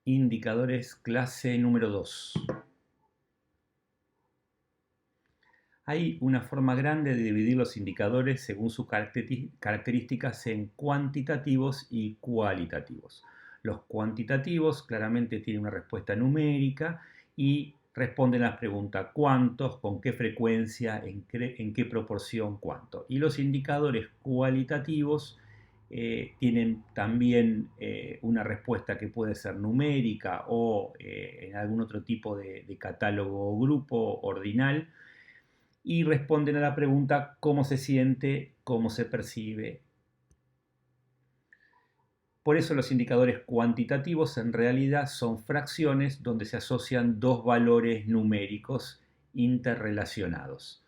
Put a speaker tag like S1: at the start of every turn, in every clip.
S1: Indicadores clase número 2. Hay una forma grande de dividir los indicadores según sus características en cuantitativos y cualitativos. Los cuantitativos claramente tienen una respuesta numérica y responden a las preguntas ¿cuántos?, ¿con qué frecuencia?, ¿en qué proporción?, ¿cuánto? Y los indicadores cualitativos tienen también una respuesta que puede ser numérica o en algún otro tipo de catálogo o grupo ordinal, y responden a la pregunta ¿cómo se siente?, ¿cómo se percibe? Por eso los indicadores cuantitativos en realidad son fracciones donde se asocian dos valores numéricos interrelacionados.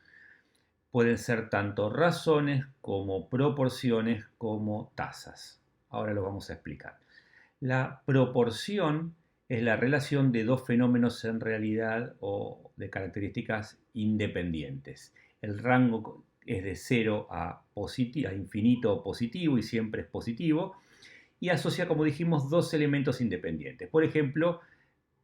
S1: Pueden ser tanto razones como proporciones como tasas. Ahora lo vamos a explicar. La proporción es la relación de dos fenómenos en realidad o de características independientes. El rango es de 0 a infinito o positivo y siempre es positivo, y asocia, como dijimos, dos elementos independientes. Por ejemplo,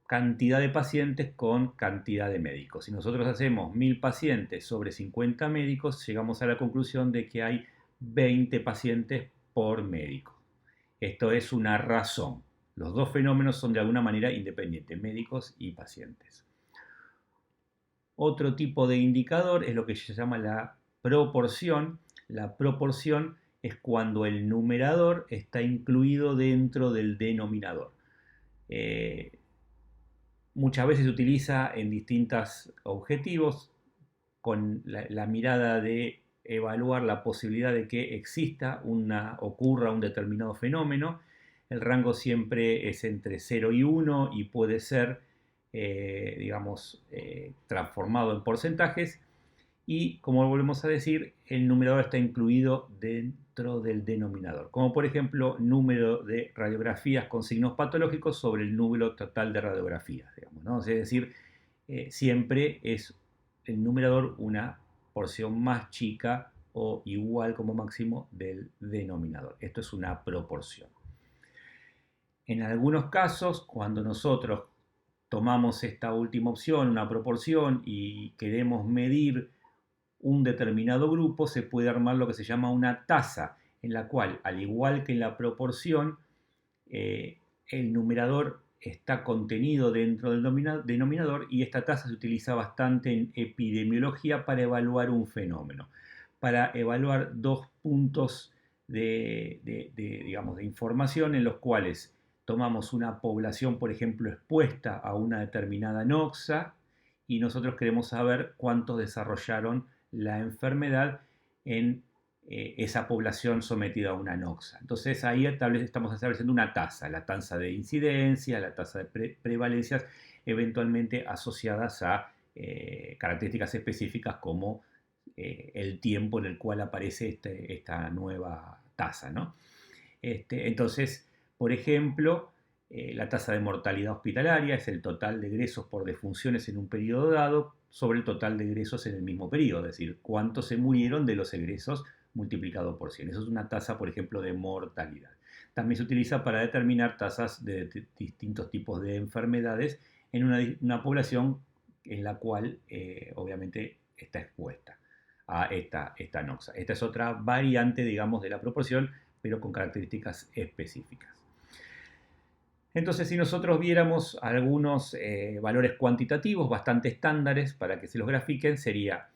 S1: cantidad de pacientes con cantidad de médicos. Si nosotros hacemos 1000 pacientes sobre 50 médicos, llegamos a la conclusión de que hay 20 pacientes por médico. Esto es una razón. Los dos fenómenos son de alguna manera independientes, médicos y pacientes. Otro tipo de indicador es lo que se llama la proporción. La proporción es cuando el numerador está incluido dentro del denominador. Muchas veces se utiliza en distintos objetivos con la mirada de evaluar la posibilidad de que ocurra un determinado fenómeno. El rango siempre es entre 0 y 1 y puede ser, transformado en porcentajes. Y como volvemos a decir, el numerador está incluido dentro del denominador. Como por ejemplo, número de radiografías con signos patológicos sobre el número total de radiografías, digamos, ¿no? Es decir, siempre es el numerador una porción más chica o igual como máximo del denominador. Esto es una proporción. En algunos casos, cuando nosotros tomamos esta última opción, una proporción, y queremos medir un determinado grupo, se puede armar lo que se llama una tasa, en la cual, al igual que en la proporción, el numerador está contenido dentro del denominador, y esta tasa se utiliza bastante en epidemiología para evaluar un fenómeno, para evaluar dos puntos de información en los cuales tomamos una población, por ejemplo, expuesta a una determinada noxa, y nosotros queremos saber cuántos desarrollaron la enfermedad en esa población sometida a una noxa. Entonces ahí estamos estableciendo una tasa, la tasa de incidencia, la tasa de prevalencias, eventualmente asociadas a características específicas como el tiempo en el cual aparece esta nueva tasa, ¿no? Entonces, por ejemplo, la tasa de mortalidad hospitalaria es el total de egresos por defunciones en un periodo dado sobre el total de egresos en el mismo periodo, es decir, cuántos se murieron de los egresos multiplicado por 100. Eso es una tasa, por ejemplo, de mortalidad. También se utiliza para determinar tasas de distintos tipos de enfermedades en una población en la cual obviamente está expuesta a esta noxa. Esta es otra variante, digamos, de la proporción, pero con características específicas. Entonces, si nosotros viéramos algunos valores cuantitativos bastante estándares para que se los grafiquen, sería,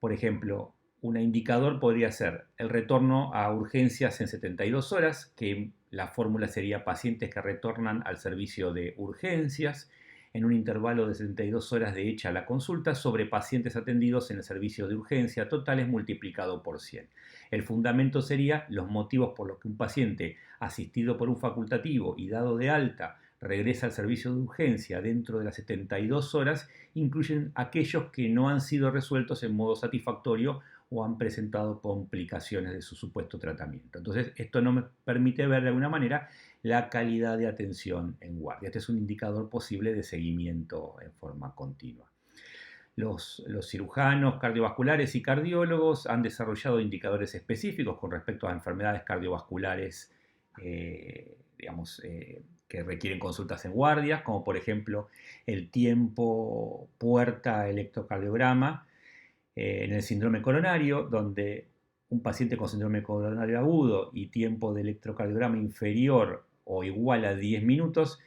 S1: por ejemplo, un indicador podría ser el retorno a urgencias en 72 horas, que la fórmula sería pacientes que retornan al servicio de urgencias en un intervalo de 72 horas de hecha la consulta sobre pacientes atendidos en el servicio de urgencia totales multiplicado por 100. El fundamento sería los motivos por los que un paciente asistido por un facultativo y dado de alta regresa al servicio de urgencia dentro de las 72 horas, incluyen aquellos que no han sido resueltos en modo satisfactorio o han presentado complicaciones de su supuesto tratamiento. Entonces, esto nos permite ver de alguna manera la calidad de atención en guardia. Este es un indicador posible de seguimiento en forma continua. Los cirujanos cardiovasculares y cardiólogos han desarrollado indicadores específicos con respecto a enfermedades cardiovasculares que requieren consultas en guardia, como por ejemplo el tiempo puerta electrocardiograma en el síndrome coronario, donde un paciente con síndrome coronario agudo y tiempo de electrocardiograma inferior o igual a 10 minutos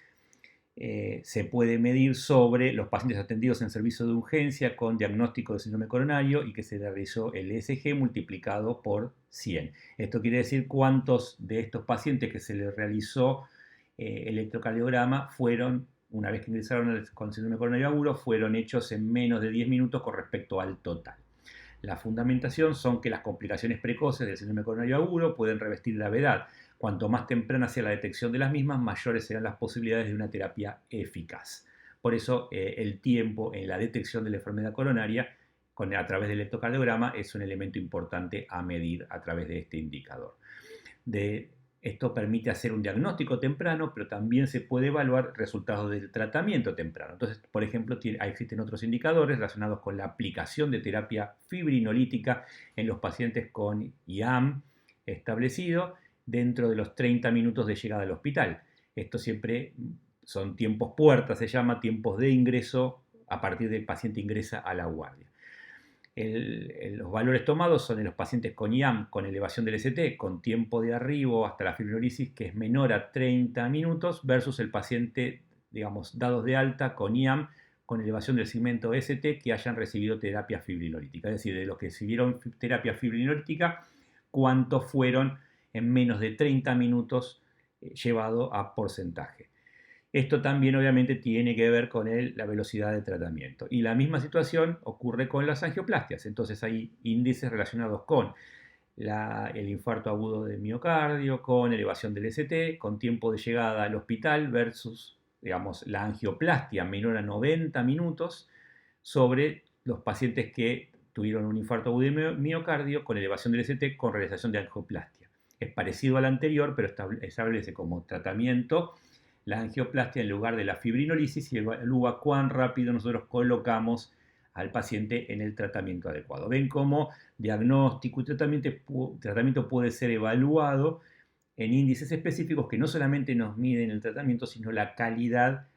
S1: se puede medir sobre los pacientes atendidos en servicio de urgencia con diagnóstico de síndrome coronario y que se realizó el ESG multiplicado por 100. Esto quiere decir cuántos de estos pacientes que se les realizó electrocardiograma fueron, una vez que ingresaron con síndrome coronario agudo, fueron hechos en menos de 10 minutos con respecto al total. La fundamentación son que las complicaciones precoces del síndrome coronario agudo pueden revestir gravedad. Cuanto más temprana sea la detección de las mismas, mayores serán las posibilidades de una terapia eficaz. Por eso, el tiempo en la detección de la enfermedad coronaria a través del electrocardiograma es un elemento importante a medir a través de este indicador. Esto permite hacer un diagnóstico temprano, pero también se puede evaluar resultados del tratamiento temprano. Entonces, por ejemplo, existen otros indicadores relacionados con la aplicación de terapia fibrinolítica en los pacientes con IAM establecido dentro de los 30 minutos de llegada al hospital. Esto siempre son tiempos puerta, se llama tiempos de ingreso a partir del paciente ingresa a la guardia. Los valores tomados son en los pacientes con IAM con elevación del ST, con tiempo de arribo hasta la fibrinolisis que es menor a 30 minutos versus el paciente, digamos, dados de alta con IAM con elevación del segmento ST que hayan recibido terapia fibrinolítica. Es decir, de los que recibieron terapia fibrinolítica, cuántos fueron en menos de 30 minutos llevado a porcentaje. Esto también obviamente tiene que ver con la velocidad de tratamiento. Y la misma situación ocurre con las angioplastias. Entonces hay índices relacionados con el infarto agudo de miocardio, con elevación del ST, con tiempo de llegada al hospital versus, digamos, la angioplastia menor a 90 minutos sobre los pacientes que tuvieron un infarto agudo de miocardio con elevación del ST con realización de angioplastia. Es parecido al anterior, pero establece como tratamiento la angioplastia en lugar de la fibrinolisis y evalúa cuán rápido nosotros colocamos al paciente en el tratamiento adecuado. Ven cómo diagnóstico y tratamiento puede ser evaluado en índices específicos que no solamente nos miden el tratamiento, sino la calidad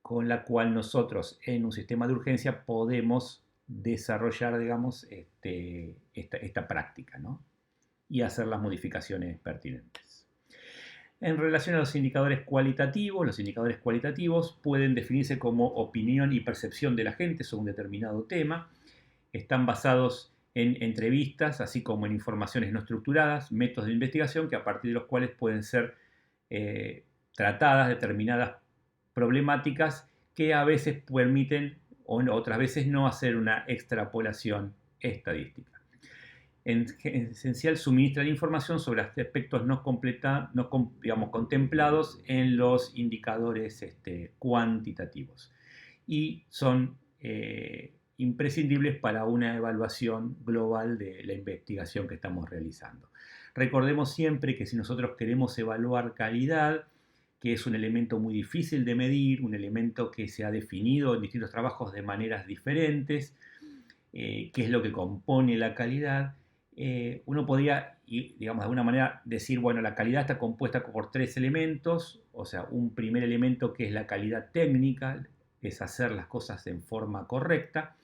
S1: con la cual nosotros en un sistema de urgencia podemos desarrollar, digamos, esta práctica, ¿no? Y hacer las modificaciones pertinentes. En relación a los indicadores cualitativos pueden definirse como opinión y percepción de la gente sobre un determinado tema. Están basados en entrevistas, así como en informaciones no estructuradas, métodos de investigación que a partir de los cuales pueden ser tratadas determinadas problemáticas que a veces permiten o otras veces no hacer una extrapolación estadística. En esencial suministran información sobre aspectos no contemplados en los indicadores cuantitativos y son imprescindibles para una evaluación global de la investigación que estamos realizando. Recordemos siempre que si nosotros queremos evaluar calidad, que es un elemento muy difícil de medir, un elemento que se ha definido en distintos trabajos de maneras diferentes, qué es lo que compone la calidad, uno podría, digamos, de alguna manera decir, bueno, la calidad está compuesta por 3 elementos, o sea, un primer elemento que es la calidad técnica, es hacer las cosas en forma correcta,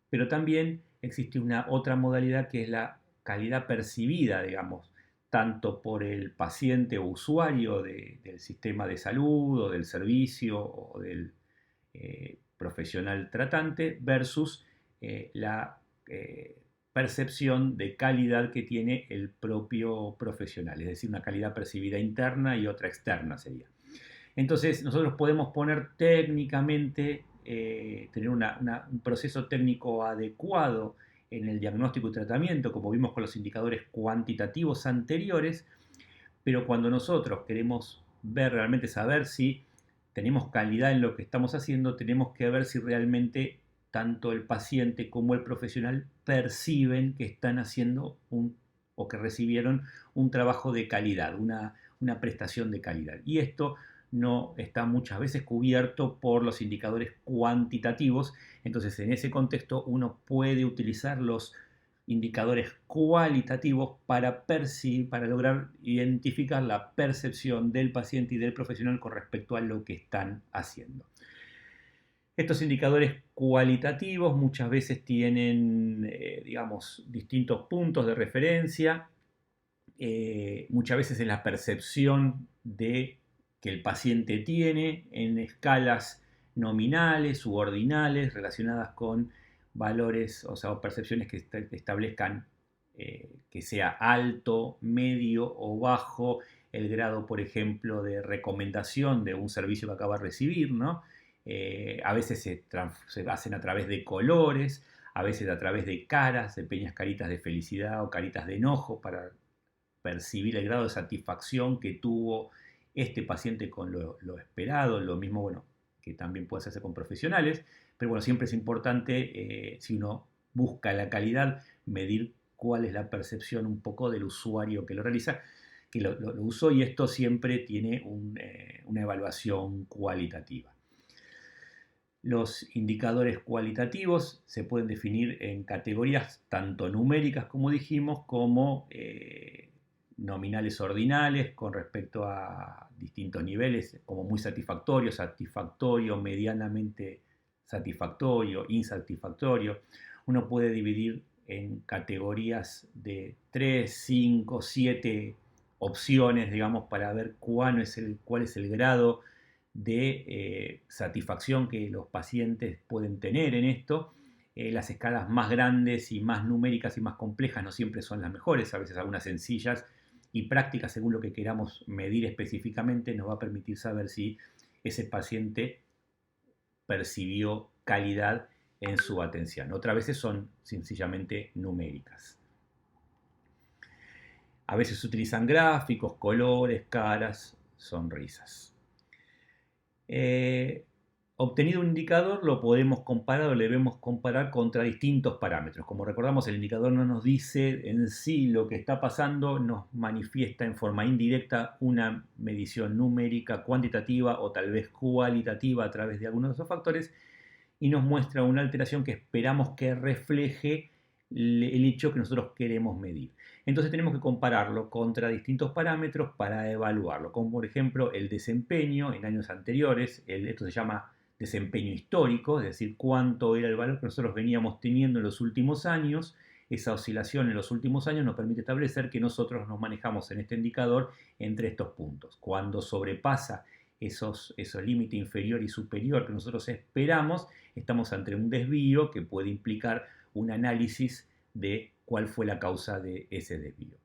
S1: pero también existe una otra modalidad que es la calidad percibida, digamos, tanto por el paciente o usuario del sistema de salud o del servicio o del profesional tratante versus la percepción de calidad que tiene el propio profesional, es decir, una calidad percibida interna y otra externa sería. Entonces, nosotros podemos poner técnicamente, tener un proceso técnico adecuado en el diagnóstico y tratamiento, como vimos con los indicadores cuantitativos anteriores, pero cuando nosotros queremos realmente saber si tenemos calidad en lo que estamos haciendo, tenemos que ver si realmente tanto el paciente como el profesional perciben que están haciendo o que recibieron un trabajo de calidad, una prestación de calidad. Y esto no está muchas veces cubierto por los indicadores cuantitativos. Entonces, en ese contexto, uno puede utilizar los indicadores cualitativos para lograr identificar la percepción del paciente y del profesional con respecto a lo que están haciendo. Estos indicadores cualitativos muchas veces tienen, digamos, distintos puntos de referencia. Muchas veces es la percepción que el paciente tiene en escalas nominales u ordinales relacionadas con valores, o sea, percepciones que establezcan que sea alto, medio o bajo el grado, por ejemplo, de recomendación de un servicio que acaba de recibir, ¿no? A veces se hacen a través de colores, a veces a través de caras, de pequeñas caritas de felicidad o caritas de enojo para percibir el grado de satisfacción que tuvo este paciente con lo esperado, lo mismo, bueno, que también puede hacerse con profesionales, pero bueno, siempre es importante, si uno busca la calidad, medir cuál es la percepción un poco del usuario que lo realiza, que lo usó, y esto siempre tiene una evaluación cualitativa. Los indicadores cualitativos se pueden definir en categorías tanto numéricas, como dijimos, como nominales ordinales con respecto a distintos niveles, como muy satisfactorio, satisfactorio, medianamente satisfactorio, insatisfactorio. Uno puede dividir en categorías de 3, 5, 7 opciones, digamos, para ver cuál es el grado de satisfacción que los pacientes pueden tener en esto. Las escalas más grandes y más numéricas y más complejas no siempre son las mejores, a veces algunas sencillas y prácticas según lo que queramos medir específicamente nos va a permitir saber si ese paciente percibió calidad en su atención. Otras veces son sencillamente numéricas. A veces se utilizan gráficos, colores, caras, sonrisas. Obtenido un indicador lo podemos comparar o le debemos comparar contra distintos parámetros. Como recordamos, el indicador no nos dice en sí lo que está pasando, nos manifiesta en forma indirecta una medición numérica, cuantitativa o tal vez cualitativa a través de algunos de esos factores, y nos muestra una alteración que esperamos que refleje el hecho que nosotros queremos medir. Entonces tenemos que compararlo contra distintos parámetros para evaluarlo, como por ejemplo el desempeño en años anteriores. Esto se llama desempeño histórico, es decir, cuánto era el valor que nosotros veníamos teniendo en los últimos años. Esa oscilación en los últimos años nos permite establecer que nosotros nos manejamos en este indicador entre estos puntos. Cuando sobrepasa esos límite inferior y superior que nosotros esperamos, estamos ante un desvío que puede implicar un análisis de cuál fue la causa de ese desvío.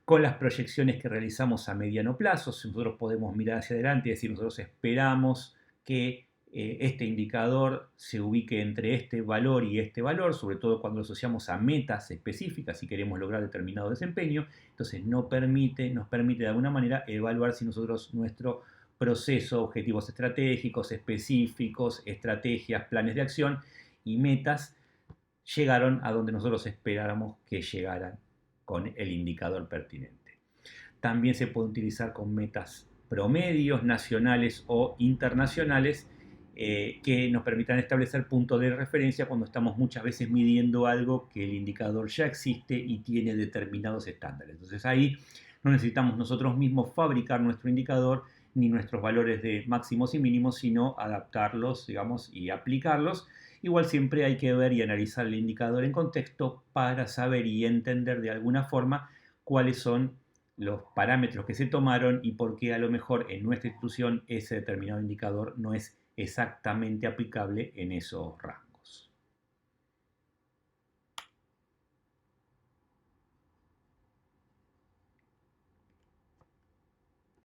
S1: Con las proyecciones que realizamos a mediano plazo, si nosotros podemos mirar hacia adelante y decir, nosotros esperamos que este indicador se ubique entre este valor y este valor, sobre todo cuando lo asociamos a metas específicas y queremos lograr determinado desempeño, entonces nos permite de alguna manera evaluar si nosotros nuestro proceso, objetivos estratégicos, específicos, estrategias, planes de acción y metas llegaron a donde nosotros esperáramos que llegaran con el indicador pertinente. También se puede utilizar con metas promedios nacionales o internacionales que nos permitan establecer puntos de referencia cuando estamos muchas veces midiendo algo que el indicador ya existe y tiene determinados estándares. Entonces ahí no necesitamos nosotros mismos fabricar nuestro indicador ni nuestros valores de máximos y mínimos, sino adaptarlos, digamos, y aplicarlos. Igual siempre hay que ver y analizar el indicador en contexto para saber y entender de alguna forma cuáles son los parámetros que se tomaron y por qué a lo mejor en nuestra institución ese determinado indicador no es exactamente aplicable en esos rangos.